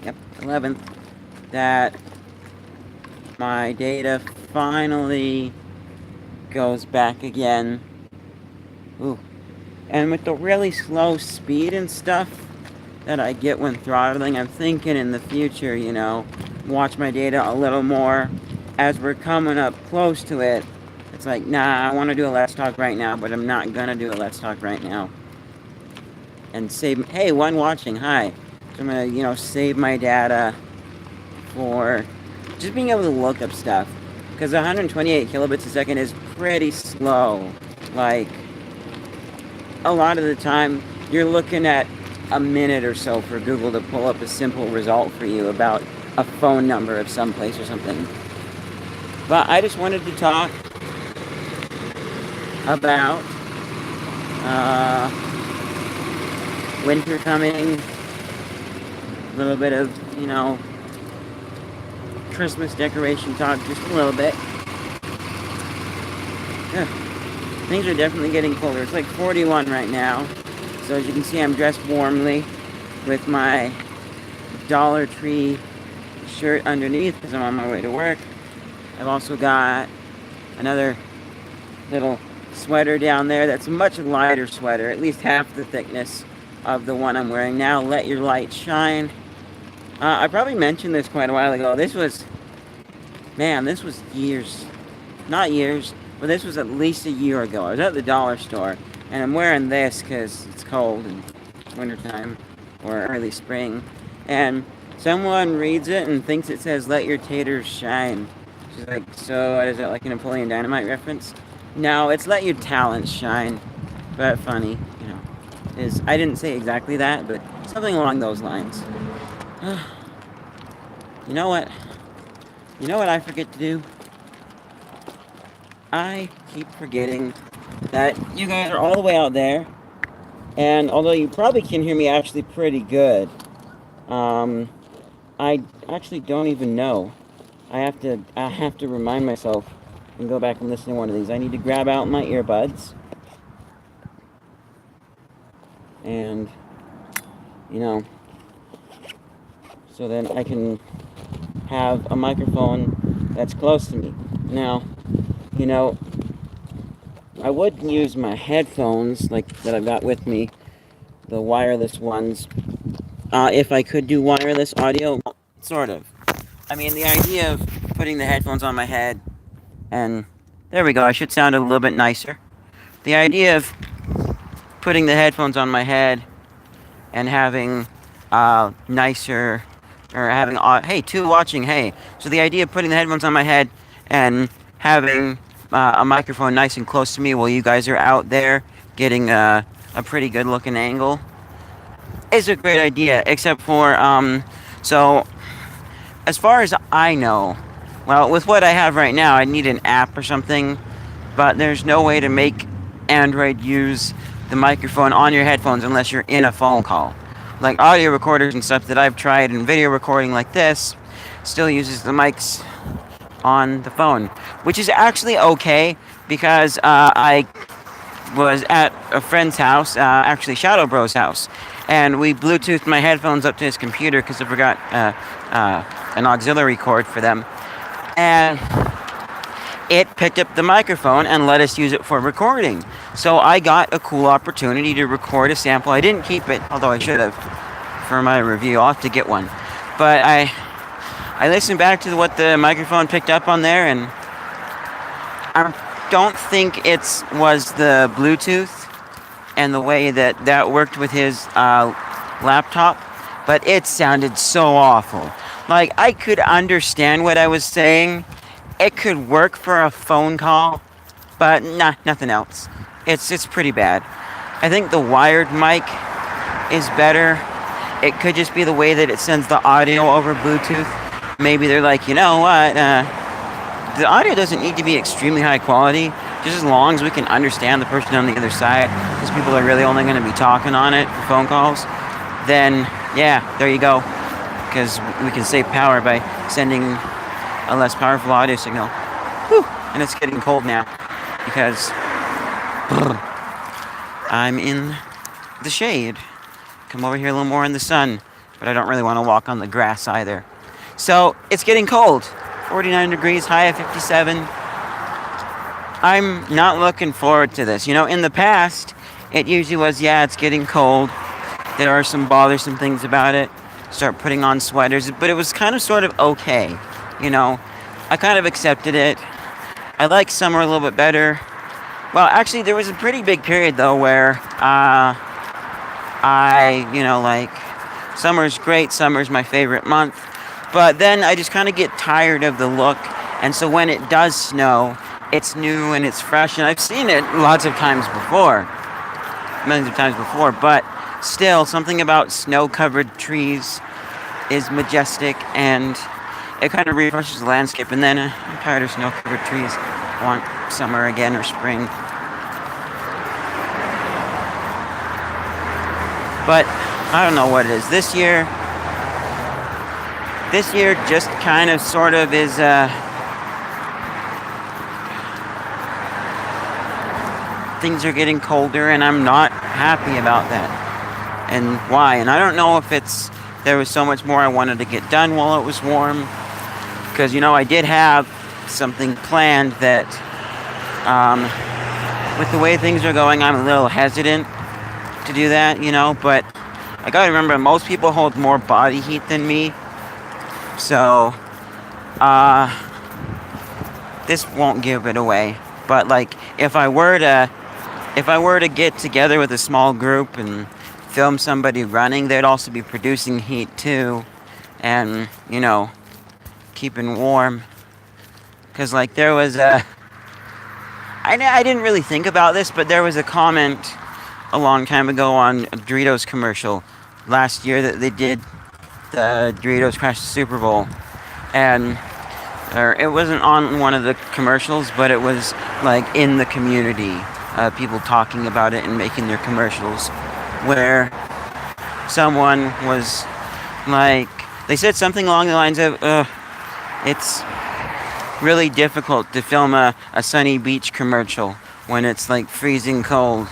yep, 11th, that my data finally goes back again. Ooh. And with the really slow speed and stuff that I get when throttling, I'm thinking in the future, watch my data a little more. As we're coming up close to it, it's like, nah, I want to do a Let's Talk right now, but I'm not gonna do a Let's Talk right now. And save, hey, one watching, hi. So I'm gonna, save my data for just being able to look up stuff. Because 128 kilobits a second is pretty slow. Like, a lot of the time, you're looking at a minute or so for Google to pull up a simple result for you about a phone number of some place or something. But I just wanted to talk about winter coming, a little bit of, Christmas decoration talk, just a little bit. Yeah. Things are definitely getting colder. It's like 41 right now. So as you can see, I'm dressed warmly with my Dollar Tree shirt underneath because I'm on my way to work. I've also got another little sweater down there that's a much lighter sweater, at least half the thickness of the one I'm wearing now. Let Your Light Shine. I probably mentioned this quite a while ago. This was years. Not years, but this was at least a year ago. I was at the dollar store, and I'm wearing this because it's cold and it's wintertime or early spring. And someone reads it and thinks it says, "Let your taters shine." She's like, so is it like a Napoleon Dynamite reference? No, it's "Let your talents shine." But funny, I didn't say exactly that, but something along those lines. You know what? You know what I forget to do? I keep forgetting that you guys are all the way out there, and although you probably can hear me actually pretty good, I actually don't even know. I have to remind myself and go back and listen to one of these. I need to grab out my earbuds and, so then I can have a microphone that's close to me. Now, I would use my headphones like that I've got with me, the wireless ones, if I could do wireless audio, sort of. I mean, the idea of putting the headphones on my head, and there we go, I should sound a little bit nicer. The idea of putting the headphones on my head and having nicer, or having, hey, two watching, hey. So the idea of putting the headphones on my head and having a microphone nice and close to me while you guys are out there getting a pretty good looking angle is a great idea, except for, so as far as I know, well, with what I have right now, I need an app or something, but there's no way to make Android use the microphone on your headphones unless you're in a phone call. Like audio recorders and stuff that I've tried, and video recording like this still uses the mics on the phone, which is actually okay because I was at a friend's house, actually Shadow Bro's house, and we Bluetoothed my headphones up to his computer because I forgot an auxiliary cord for them, and it picked up the microphone and let us use it for recording. So I got a cool opportunity to record a sample. I didn't keep it, although I should have for my review. I'll have to get one. But I listened back to what the microphone picked up on there, and I don't think it was the Bluetooth and the way that worked with his laptop, but it sounded so awful. Like, I could understand what I was saying. It could work for a phone call, but nothing else. It's pretty bad. I think the wired mic is better. It could just be the way that it sends the audio over Bluetooth. Maybe they're like, you know what, the audio doesn't need to be extremely high quality, just as long as we can understand the person on the other side, because people are really only going to be talking on it for phone calls, then, yeah, there you go. Because we can save power by sending a less powerful audio signal. Whew. And it's getting cold now because I'm in the shade. Come over here a little more in the sun. but I don't really want to walk on the grass either. So it's getting cold. 49 degrees, high of 57. I'm not looking forward to this. You know, in the past, it usually was, yeah, it's getting cold. There are some bothersome things about it. Start putting on sweaters, but it was kind of sort of okay. You know, I kind of accepted it. I like summer a little bit better. Well, actually, there was a pretty big period, though, where like, summer's great. Summer's my favorite month. But then I just kind of get tired of the look. And so when it does snow, it's new and it's fresh. And I've seen it lots of times before. Millions of times before. But still, something about snow-covered trees is majestic. And it kind of refreshes the landscape. And then I'm tired of snow-covered trees. I want summer again or spring. But I don't know what it is. This year just kind of sort of is things are getting colder and I'm not happy about that. And why? And I don't know if there was so much more I wanted to get done while it was warm. Because, you know, I did have something planned that with the way things are going, I'm a little hesitant to do that, you know, but I gotta remember most people hold more body heat than me, so this won't give it away. But like if I were to get together with a small group and film somebody running, they'd also be producing heat too, and you know, keeping warm. Because like there was I didn't really think about this, but there was a comment a long time ago on a Doritos commercial last year that they did the Doritos Crash the Super Bowl, and it wasn't on one of the commercials, but it was like in the community, people talking about it and making their commercials, where someone was like, they said something along the lines of, it's really difficult to film a sunny beach commercial when it's like freezing cold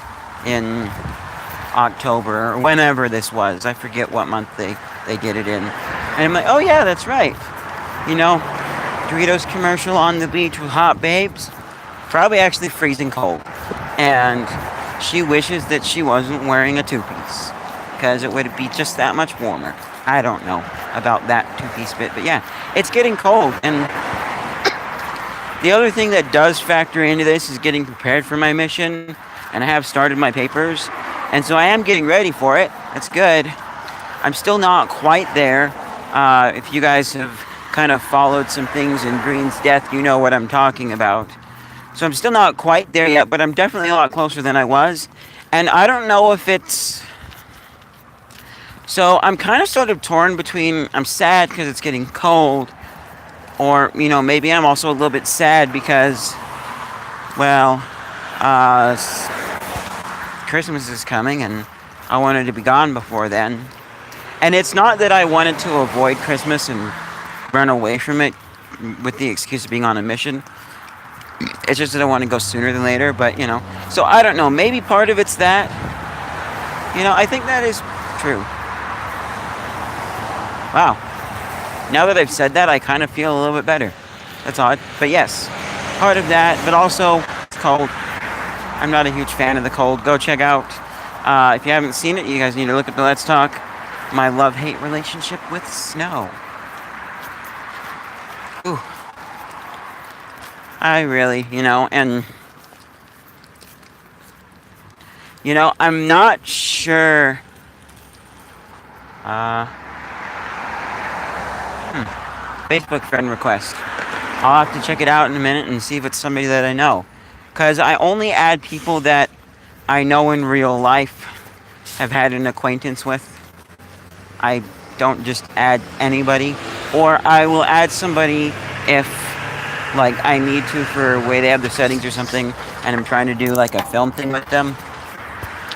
in October or whenever this was. I forget what month they did it in. And I'm like, oh yeah, that's right. You know, Doritos commercial on the beach with hot babes, probably actually freezing cold. And she wishes that she wasn't wearing a two-piece because it would be just that much warmer. I don't know about that two-piece bit, but yeah, it's getting cold. And the other thing that does factor into this is getting prepared for my mission, and I have started my papers, and so I am getting ready for it. That's good. I'm still not quite there. If you guys have kind of followed some things in Green's death, you know what I'm talking about. So I'm still not quite there yet, but I'm definitely a lot closer than I was. And I don't know if it's... So I'm kind of sort of torn between I'm sad because it's getting cold, or, you know, maybe I'm also a little bit sad because, well, Christmas is coming and I wanted to be gone before then. And it's not that I wanted to avoid Christmas and run away from it with the excuse of being on a mission. It's just that I want to go sooner than later, but, you know. So I don't know, maybe part of it's that. You know, I think that is true. Wow. Now that I've said that, I kind of feel a little bit better. That's odd. But yes, part of that, but also it's cold. I'm not a huge fan of the cold. Go check out, if you haven't seen it, you guys need to look at the Let's Talk, my love-hate relationship with snow. Ooh. I really, you know, and, you know, I'm not sure, Facebook friend request. I'll have to check it out in a minute and see if it's somebody that I know. Because I only add people that I know in real life, have had an acquaintance with. I don't just add anybody. Or I will add somebody if, like, I need to for a way they have their settings or something, and I'm trying to do, like, a film thing with them.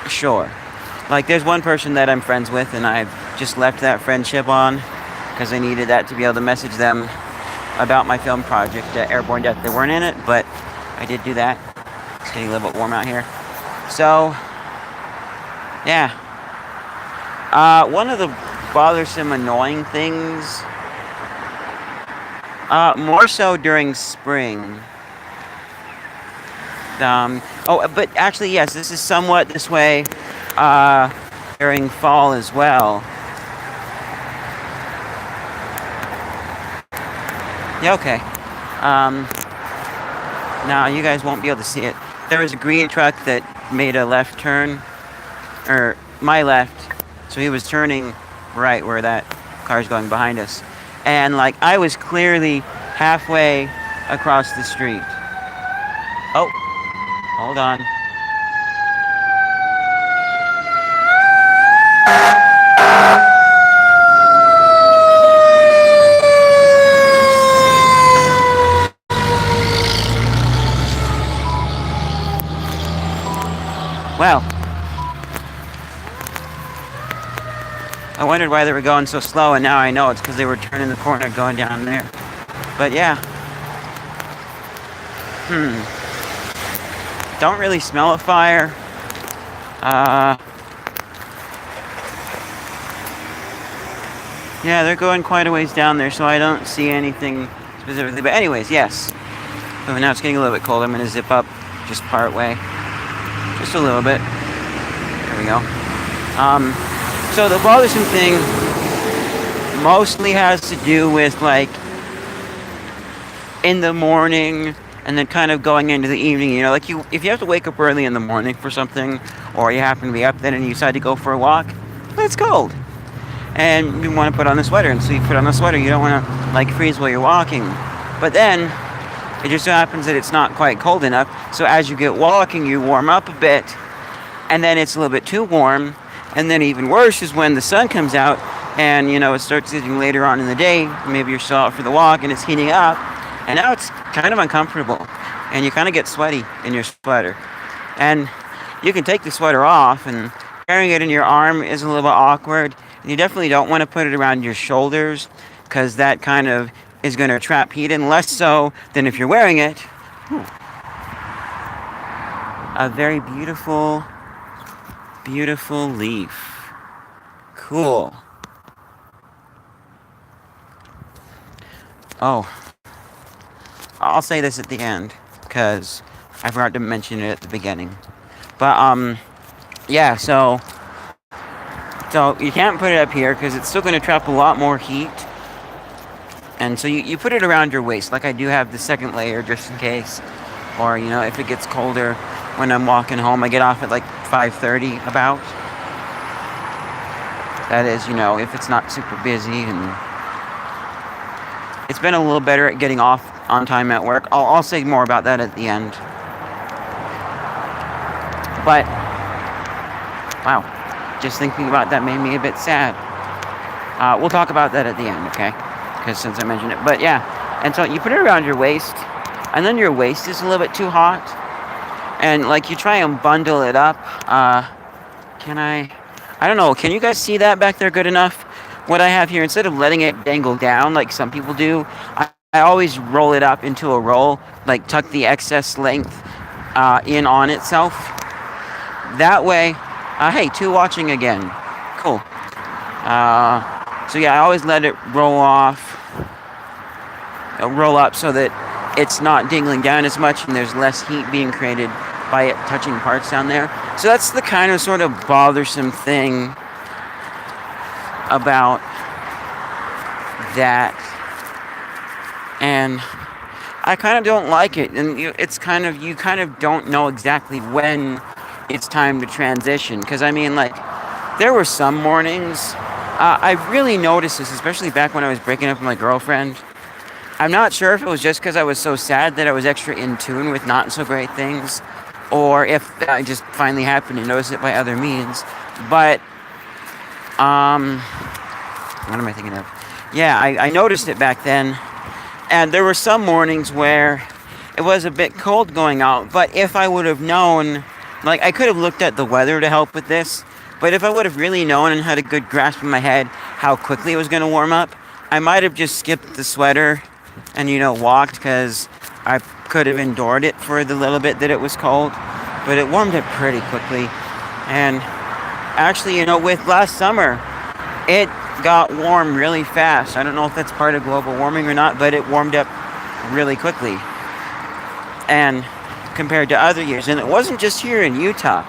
Sure. Like, there's one person that I'm friends with, and I've just left that friendship on because I needed that to be able to message them about my film project, Airborne Death. They weren't in it, but I did do that. It's getting a little bit warm out here. So, yeah. One of the bothersome, annoying things. More so during spring. But actually, yes, this is somewhat this way during fall as well. Yeah, okay. Now you guys won't be able to see it. There was a green truck that made a left turn, or my left, so he was turning right where that car's going behind us. And like I was clearly halfway across the street. Oh, hold on. Well, I wondered why they were going so slow, and now I know it's because they were turning the corner going down there. But yeah. Don't really smell a fire. Yeah, they're going quite a ways down there, so I don't see anything specifically. But anyways, yes. So now it's getting a little bit cold. I'm going to zip up just part way. Just a little bit. There we go. So the bothersome thing mostly has to do with like in the morning and then kind of going into the evening. You know, like if you have to wake up early in the morning for something, or you happen to be up then and you decide to go for a walk, it's cold. And you want to put on the sweater, and so you put on the sweater. You don't want to like freeze while you're walking. But then it just so happens that it's not quite cold enough. So as you get walking, you warm up a bit, and then it's a little bit too warm. And then even worse is when the sun comes out, and you know it starts getting later on in the day. Maybe you're still out for the walk, and it's heating up, and now it's kind of uncomfortable, and you kind of get sweaty in your sweater. And you can take the sweater off, and carrying it in your arm is a little bit awkward. You definitely don't want to put it around your shoulders, because that kind of is going to trap heat in, less so than if you're wearing it. A very beautiful, beautiful leaf. Cool. Oh, I'll say this at the end, because I forgot to mention it at the beginning. But, yeah, so you can't put it up here because it's still going to trap a lot more heat. And so you put it around your waist. Like I do have the second layer just in case. Or, you know, if it gets colder when I'm walking home. I get off at like 5:30 about. That is, you know, if it's not super busy. And it's been a little better at getting off on time at work. I'll say more about that at the end. But, wow. Just thinking about that made me a bit sad. We'll talk about that at the end, okay? Because since I mentioned it. But yeah, and so you put it around your waist, and then your waist is a little bit too hot. And like you try and bundle it up. I don't know, can you guys see that back there good enough? What I have here, instead of letting it dangle down like some people do, I always roll it up into a roll, like tuck the excess length in on itself. That way, hey, 2 watching again. Cool. So yeah, I always let it roll up so that it's not dangling down as much and there's less heat being created by it touching parts down there. So that's the kind of sort of bothersome thing about that. And I kind of don't like it. And it's kind of, you kind of don't know exactly when it's time to transition. Because I mean, like, there were some mornings, I really noticed this, especially back when I was breaking up with my girlfriend. I'm not sure if it was just because I was so sad that I was extra in tune with not so great things, or if I just finally happened to notice it by other means. But, what am I thinking of? Yeah, I noticed it back then. And there were some mornings where it was a bit cold going out, but if I would have known, like, I could have looked at the weather to help with this, but if I would have really known and had a good grasp in my head how quickly it was going to warm up, I might have just skipped the sweater and, you know, walked, because I could have endured it for the little bit that it was cold, but it warmed up pretty quickly. And actually, you know, with last summer, it got warm really fast. I don't know if that's part of global warming or not, but it warmed up really quickly. And compared to other years, and it wasn't just here in Utah.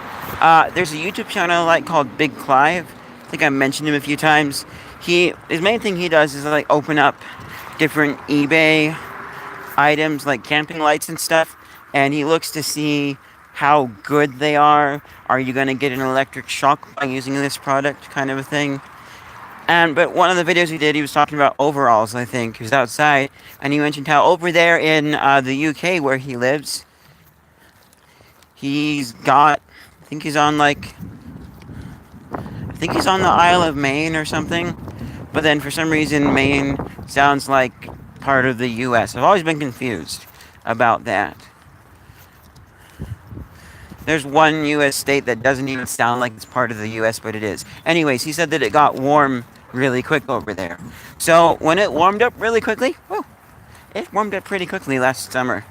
There's a YouTube channel I like called Big Clive. I think I mentioned him a few times. His main thing he does is like open up different eBay items like camping lights and stuff, and he looks to see how good they are. Are you going to get an electric shock by using this product, kind of a thing. But one of the videos he did, he was talking about overalls, I think. He was outside, and he mentioned how over there in the UK where he lives, he's got, I think he's on the Isle of Maine or something. But then for some reason, Maine sounds like part of the US. I've always been confused about that. There's one US state that doesn't even sound like it's part of the US, but it is. Anyways, he said that it got warm really quick over there. So when it warmed up really quickly, it warmed up pretty quickly last summer.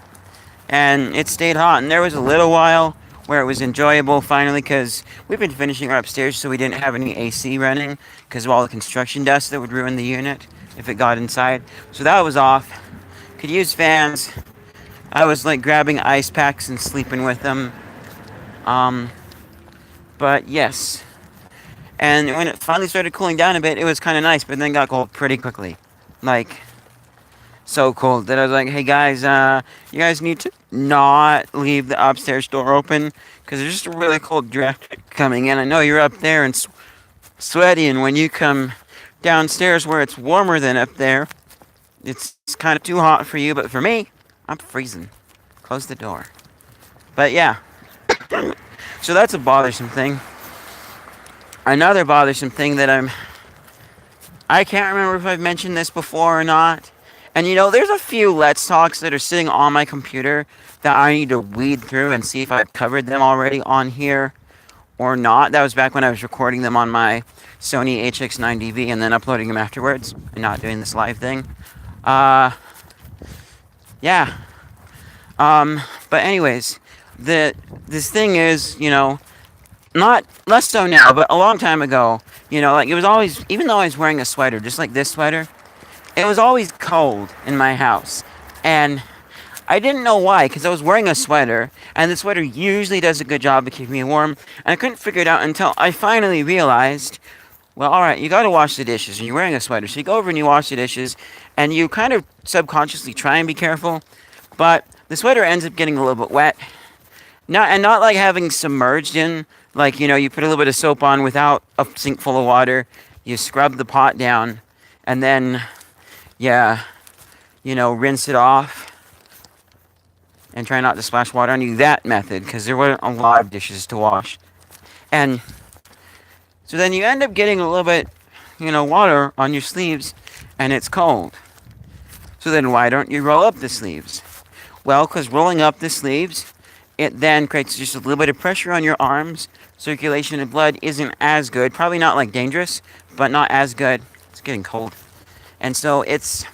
And it stayed hot. And there was a little while where it was enjoyable finally, because we've been finishing our upstairs, so we didn't have any AC running because of all the construction dust that would ruin the unit if it got inside. So that was off. Could use fans. I was like grabbing ice packs and sleeping with them. But yes. And when it finally started cooling down a bit, it was kind of nice, but then got cold pretty quickly. Like, so cold that I was like, hey guys, you guys need to not leave the upstairs door open, because there's just a really cold draft coming in. I know you're up there and sweaty, and when you come downstairs where it's warmer than up there, it's kind of too hot for you, but for me, I'm freezing. Close the door. But yeah. So that's a bothersome thing. Another bothersome thing that I can't remember if I've mentioned this before or not. And you know, there's a few Let's Talks that are sitting on my computer that I need to weed through and see if I've covered them already on here or not. That was back when I was recording them on my Sony HX9DV and then uploading them afterwards and not doing this live thing. Yeah. But anyways, this thing is, you know, not less so now, but a long time ago, you know, like it was always, even though I was wearing a sweater, just like this sweater, it was always cold in my house. And I didn't know why, because I was wearing a sweater, and the sweater usually does a good job of keeping me warm, and I couldn't figure it out until I finally realized, well, alright, you gotta wash the dishes, and you're wearing a sweater, so you go over and you wash the dishes, and you kind of subconsciously try and be careful, but the sweater ends up getting a little bit wet. Not like having submerged in, like, you know, you put a little bit of soap on without a sink full of water, you scrub the pot down, and then, yeah, you know, rinse it off, and try not to splash water on you, that method, because there weren't a lot of dishes to wash. And so then you end up getting a little bit, you know, water on your sleeves, and it's cold. So then why don't you roll up the sleeves? Well, because rolling up the sleeves, it then creates just a little bit of pressure on your arms. Circulation of blood isn't as good. Probably not like dangerous, but not as good. It's getting cold. And so it's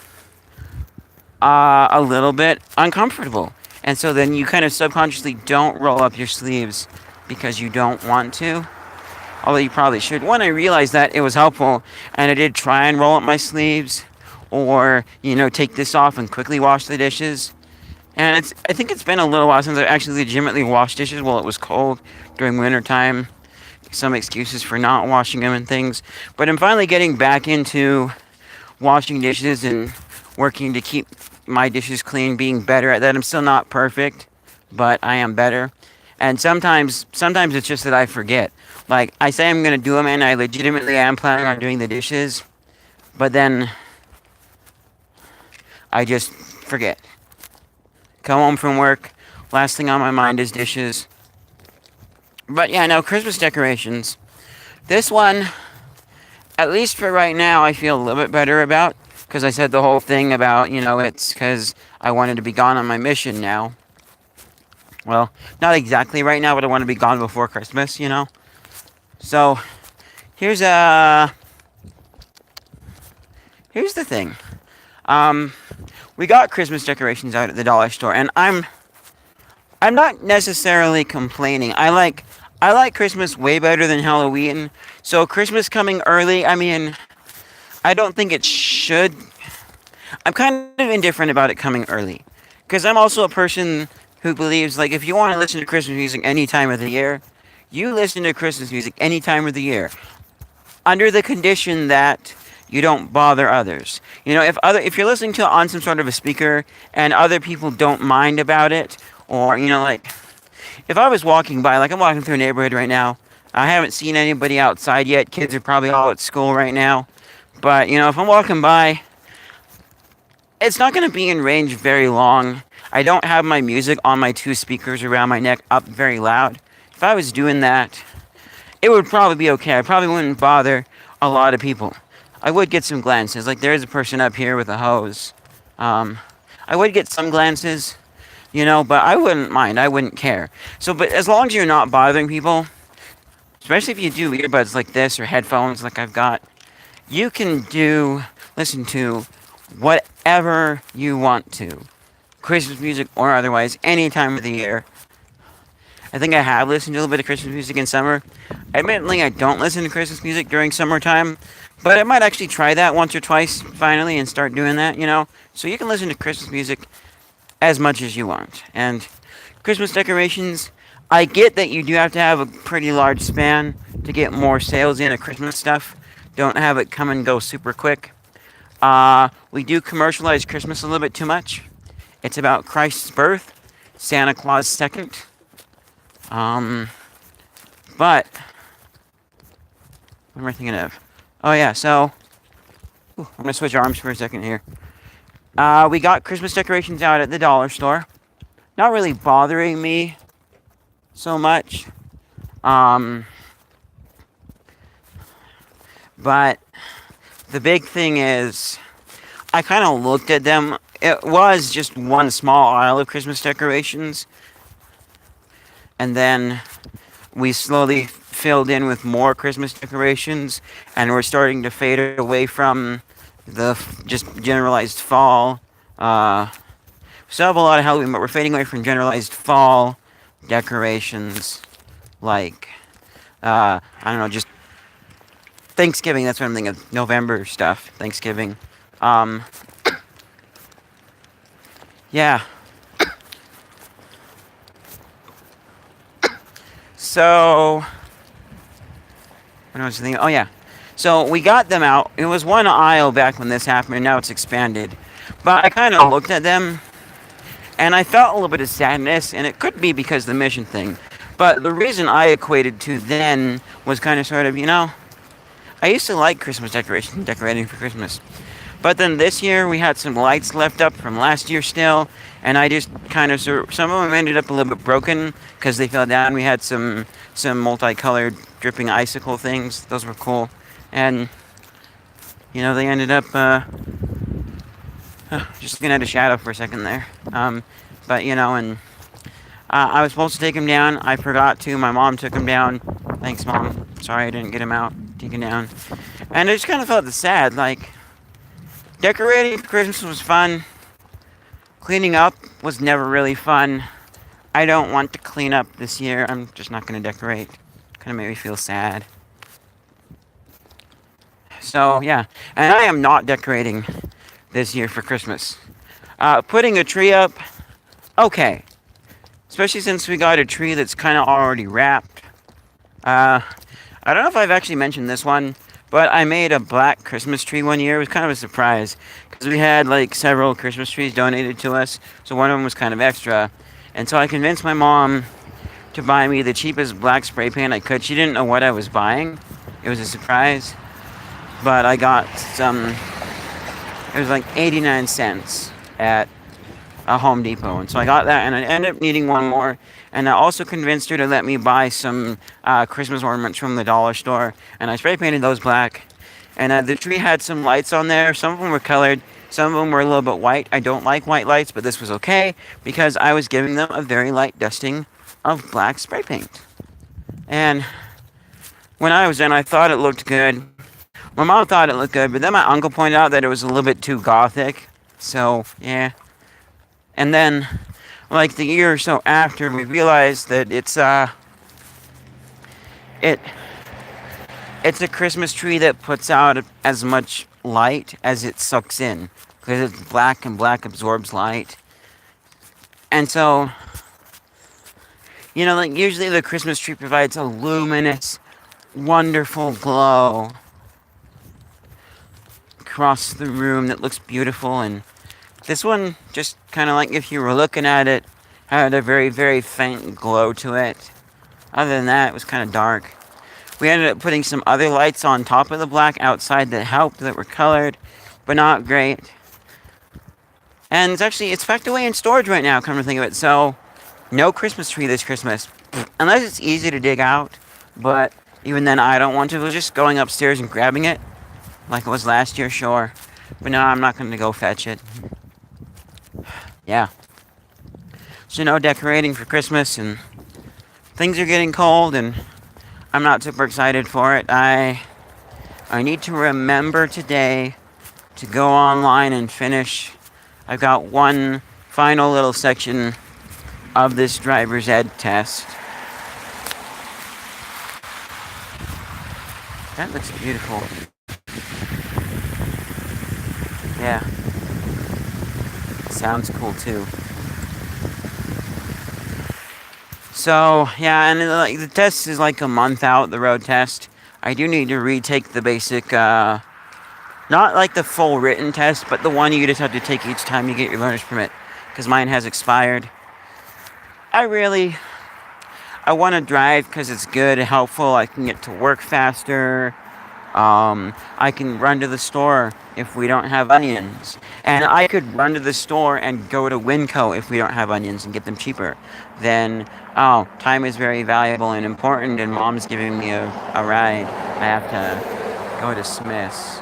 a little bit uncomfortable. And so then you kind of subconsciously don't roll up your sleeves because you don't want to. Although you probably should. When I realized that, it was helpful. And I did try and roll up my sleeves. Or, you know, take this off and quickly wash the dishes. And I think it's been a little while since I actually legitimately washed dishes while it was cold during winter time. Some excuses for not washing them and things. But I'm finally getting back into washing dishes and working to keep my dishes clean, being better at that. I'm still not perfect, but I am better. And sometimes it's just that I forget. Like, I say I'm going to do them, and I legitimately am planning on doing the dishes. But then I just forget. Come home from work, last thing on my mind is dishes. But yeah, no, Christmas decorations. This one, at least for right now, I feel a little bit better about. Because I said the whole thing about, you know, it's because I wanted to be gone on my mission now. Well, not exactly right now, but I want to be gone before Christmas, you know. So, here's the thing. We got Christmas decorations out at the dollar store, and I'm not necessarily complaining. I like Christmas way better than Halloween. So Christmas coming early, I mean, I don't think it should. I'm kind of indifferent about it coming early. Because I'm also a person who believes, like, if you want to listen to Christmas music any time of the year, you listen to Christmas music any time of the year. Under the condition that you don't bother others. You know, if you're listening to it on some sort of a speaker and other people don't mind about it, or, you know, like, if I was walking by, like I'm walking through a neighborhood right now, I haven't seen anybody outside yet. Kids are probably all at school right now. But, you know, if I'm walking by, it's not going to be in range very long. I don't have my music on my two speakers around my neck up very loud. If I was doing that, it would probably be okay. I probably wouldn't bother a lot of people. I would get some glances. Like, there's a person up here with a hose. I would get some glances, you know, but I wouldn't mind. I wouldn't care. So, but as long as you're not bothering people, especially if you do earbuds like this or headphones like I've got, you can listen to whatever you want to. Christmas music or otherwise, any time of the year. I think I have listened to a little bit of Christmas music in summer. Admittedly, I don't listen to Christmas music during summertime, but I might actually try that once or twice finally and start doing that, you know? So you can listen to Christmas music as much as you want. And Christmas decorations, I get that you do have to have a pretty large span to get more sales in of Christmas stuff. Don't have it come and go super quick. We do commercialize Christmas a little bit too much. It's about Christ's birth, Santa Claus second. But what am I thinking of? Oh yeah, so I'm gonna switch arms for a second here. We got Christmas decorations out at the dollar store. Not really bothering me so much. But the big thing is, I kind of looked at them. It was just one small aisle of Christmas decorations. And then we slowly filled in with more Christmas decorations. And we're starting to fade away from the just generalized fall. We still have a lot of Halloween, but we're fading away from generalized fall decorations. Like, I don't know, just Thanksgiving. That's what I'm thinking of. November stuff. Thanksgiving. Yeah. So, what was I thinking? Oh yeah. So we got them out. It was one aisle back when this happened, and now it's expanded. But I kind of looked at them, and I felt a little bit of sadness, and it could be because of the mission thing. But the reason I equated to then was kind of sort of, you know, I used to like Christmas decorating for Christmas. But then this year we had some lights left up from last year still, and I just kind of some of them ended up a little bit broken because they fell down. We had some multicolored dripping icicle things. Those were cool, and you know they ended up just looking at a shadow for a second there. But you know, and I was supposed to take him down. I forgot to. My mom took him down. Thanks, Mom. Sorry I didn't get him out, taken down. And I just kind of felt sad, like. Decorating for Christmas was fun. Cleaning up was never really fun. I don't want to clean up this year. I'm just not going to decorate. Kind of made me feel sad. So, yeah. And I am not decorating this year for Christmas. Putting a tree up, okay. Especially since we got a tree that's kind of already wrapped. I don't know if I've actually mentioned this one. But I made a black Christmas tree one year. It was kind of a surprise because we had like several Christmas trees donated to us. So one of them was kind of extra. And so I convinced my mom to buy me the cheapest black spray paint I could. She didn't know what I was buying. It was a surprise. But I got some, it was like 89 cents at a Home Depot. And so I got that and I ended up needing one more. And I also convinced her to let me buy some Christmas ornaments from the dollar store. And I spray painted those black. And the tree had some lights on there. Some of them were colored. Some of them were a little bit white. I don't like white lights, but this was okay. Because I was giving them a very light dusting of black spray paint. And when I was done, I thought it looked good. My mom thought it looked good. But then my uncle pointed out that it was a little bit too gothic. So, yeah. And then, like the year or so after, we realized that it's a Christmas tree that puts out as much light as it sucks in, because it's black and black absorbs light. And so, like usually the Christmas tree provides a luminous, wonderful glow across the room that looks beautiful, and this one just kind of like if you were looking at it, had a very, very faint glow to it. Other than that, it was kind of dark. We ended up putting some other lights on top of the black outside that helped, that were colored, but not great. And it's packed away in storage right now, come to think of it. So, no Christmas tree this Christmas. Unless it's easy to dig out. But even then, I don't want to. We're just going upstairs and grabbing it. Like it was last year, sure. But no, I'm not going to go fetch it. Yeah. So no decorating for Christmas, and things are getting cold, and I'm not super excited for it. I need to remember today to go online and finish. I've got one final little section of this driver's ed test. That looks beautiful. Yeah. Sounds cool too. So, yeah, and the test is like a month out, the road test. I do need to retake the basic, not like the full written test, but the one you just have to take each time you get your learner's permit, because mine has expired. I want to drive because it's good and helpful. I can get to work faster. I can run to the store if we don't have onions. And I could run to the store and go to Winco if we don't have onions and get them cheaper. Then, time is very valuable and important, and Mom's giving me a ride. I have to go to Smith's,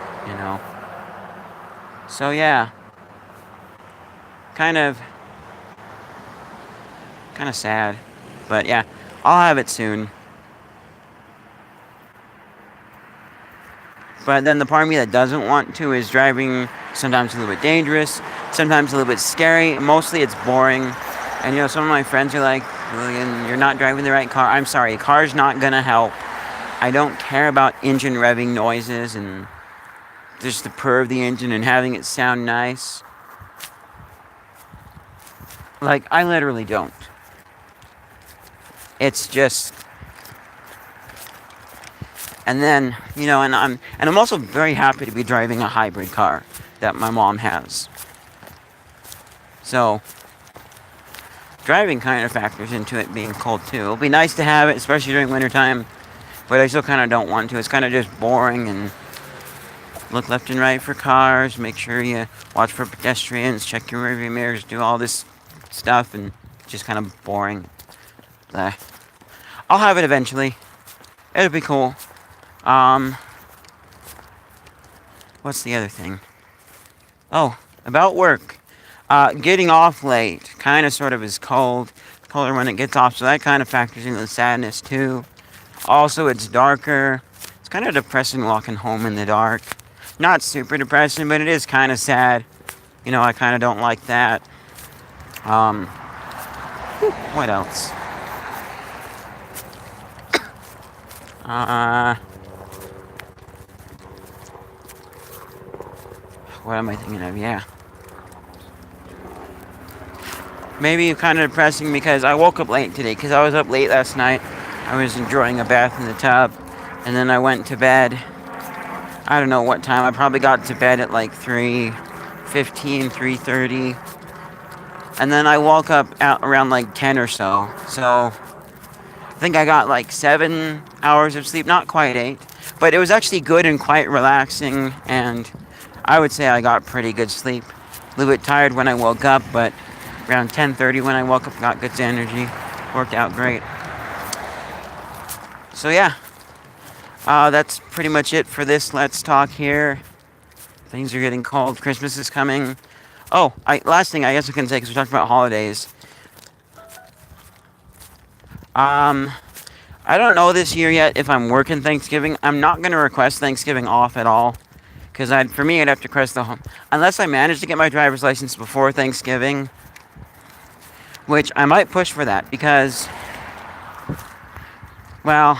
So, yeah. Kind of sad. But, yeah, I'll have it soon. But then the part of me that doesn't want to is driving sometimes a little bit dangerous, sometimes a little bit scary. Mostly it's boring. And, some of my friends are like, William, you're not driving the right car. I'm sorry, a car's not going to help. I don't care about engine revving noises and just the purr of the engine and having it sound nice. Like, I literally don't. It's just... And then, and I'm also very happy to be driving a hybrid car that my mom has. So, driving kind of factors into it being cold too. It'll be nice to have it, especially during wintertime, but I still kind of don't want to. It's kind of just boring, and look left and right for cars, make sure you watch for pedestrians, check your rearview mirrors, do all this stuff, and it's just kind of boring. I'll have it eventually. It'll be cool. What's the other thing? Oh, about work. Getting off late kind of sort of is cold. It's colder when it gets off, so that kind of factors into the sadness too. Also, it's darker. It's kind of depressing walking home in the dark. Not super depressing, but it is kind of sad. I kind of don't like that. What else? What am I thinking of? Yeah. Maybe kind of depressing because I woke up late today, because I was up late last night. I was enjoying a bath in the tub, and then I went to bed. I don't know what time. I probably got to bed at like 3:15, 3:30. And then I woke up around like 10 or so. So I think I got like 7 hours of sleep. Not quite 8. But it was actually good and quite relaxing, and I would say I got pretty good sleep. A little bit tired when I woke up, but around 10:30 when I woke up, got good energy. Worked out great. So yeah, that's pretty much it for this Let's Talk here. Things are getting cold. Christmas is coming. Oh, last thing I guess I can say, because we talked about holidays. I don't know this year yet if I'm working Thanksgiving. I'm not going to request Thanksgiving off at all. Because for me, I'd have to request unless I manage to get my driver's license before Thanksgiving. Which I might push for that, because, well,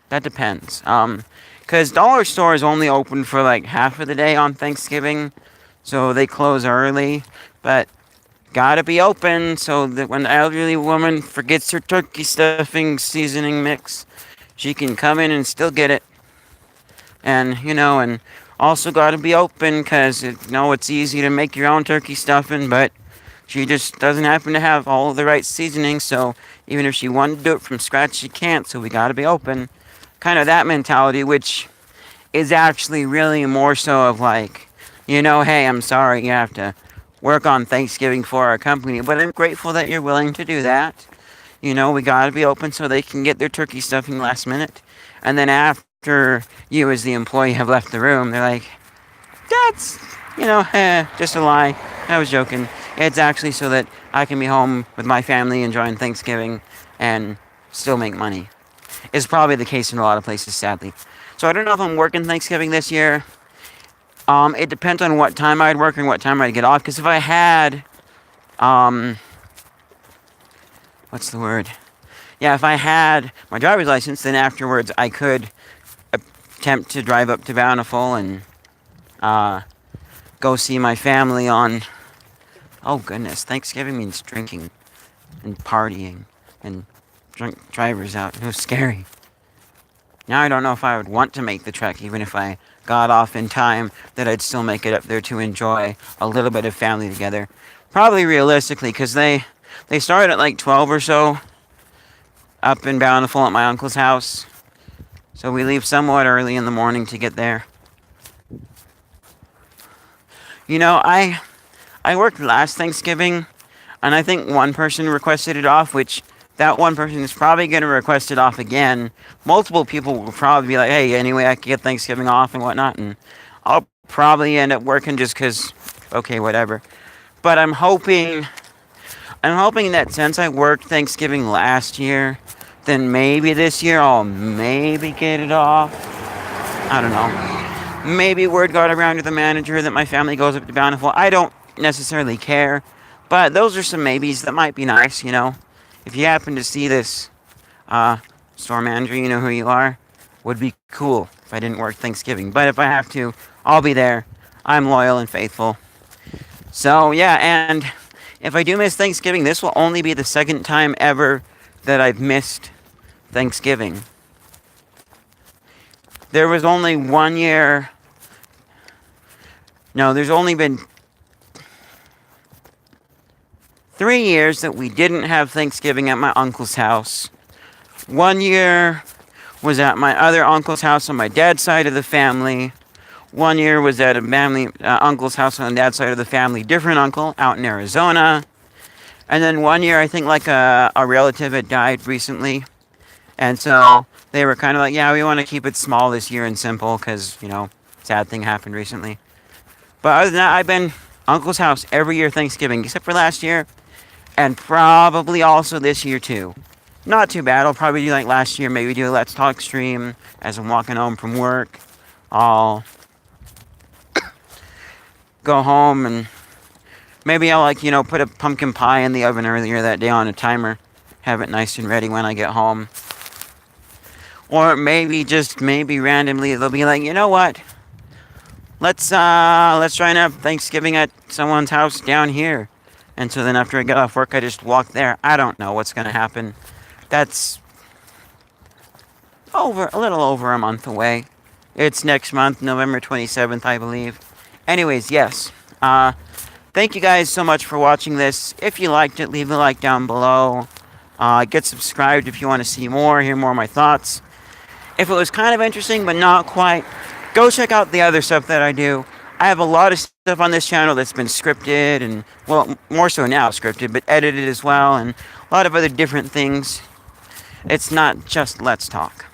that depends. Because dollar store is only open for like half of the day on Thanksgiving, so they close early. But gotta be open so that when the elderly woman forgets her turkey stuffing seasoning mix, she can come in and still get it. And, and also gotta be open because, it's easy to make your own turkey stuffing, but she just doesn't happen to have all of the right seasoning, so even if she wanted to do it from scratch, she can't, so we gotta be open. Kind of that mentality, which is actually really more so of like, hey, I'm sorry you have to work on Thanksgiving for our company, but I'm grateful that you're willing to do that. We gotta be open so they can get their turkey stuffing last minute. And then after you as the employee have left the room, they're like, that's, just a lie. I was joking. It's actually so that I can be home with my family enjoying Thanksgiving and still make money. It's probably the case in a lot of places, sadly. So I don't know if I'm working Thanksgiving this year. It depends on what time I'd work and what time I'd get off. Because if I had, what's the word? Yeah, if I had my driver's license, then afterwards I could attempt to drive up to Bountiful and go see my family on... Oh goodness, Thanksgiving means drinking and partying and drunk drivers out. It was scary. Now I don't know if I would want to make the trek, even if I got off in time, that I'd still make it up there to enjoy a little bit of family together. Probably realistically, because they start at like 12 or so up in Bountiful at my uncle's house. So we leave somewhat early in the morning to get there. I worked last Thanksgiving, and I think one person requested it off, which that one person is probably going to request it off again. Multiple people will probably be like, hey, anyway, I can get Thanksgiving off and whatnot, and I'll probably end up working just because, okay, whatever. But I'm hoping that since I worked Thanksgiving last year, then maybe this year I'll maybe get it off. I don't know. Maybe word got around to the manager that my family goes up to Bountiful. I don't necessarily care, but those are some maybes that might be nice, If you happen to see this, store manager, you know who you are. Would be cool if I didn't work Thanksgiving, but if I have to, I'll be there. I'm loyal and faithful. So, yeah, and if I do miss Thanksgiving, this will only be the second time ever that I've missed Thanksgiving. There was only one year... No, there's only been 3 years that we didn't have Thanksgiving at my uncle's house. 1 year was at my other uncle's house on my dad's side of the family. 1 year was at a uncle's house on the dad's side of the family, different uncle out in Arizona. And then 1 year, I think like a relative had died recently. And so they were kind of like, yeah, we want to keep it small this year and simple because, sad thing happened recently. But other than that, I've been uncle's house every year Thanksgiving, except for last year. And probably also this year too. Not too bad. I'll probably do like last year, maybe do a Let's Talk stream as I'm walking home from work. I'll go home and maybe I'll put a pumpkin pie in the oven earlier that day on a timer. Have it nice and ready when I get home. Or maybe randomly they'll be like, you know what? Let's try and have Thanksgiving at someone's house down here. And so then after I get off work, I just walk there. I don't know what's going to happen. That's a little over a month away. It's next month, November 27th, I believe. Anyways, yes. Thank you guys so much for watching this. If you liked it, leave a like down below. Get subscribed if you want to see more, hear more of my thoughts. If it was kind of interesting, but not quite, go check out the other stuff that I do. I have a lot of stuff on this channel that's been scripted and, well, more so now scripted, but edited as well, and a lot of other different things. It's not just Let's Talk.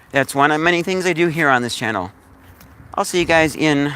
That's one of many things I do here on this channel. I'll see you guys in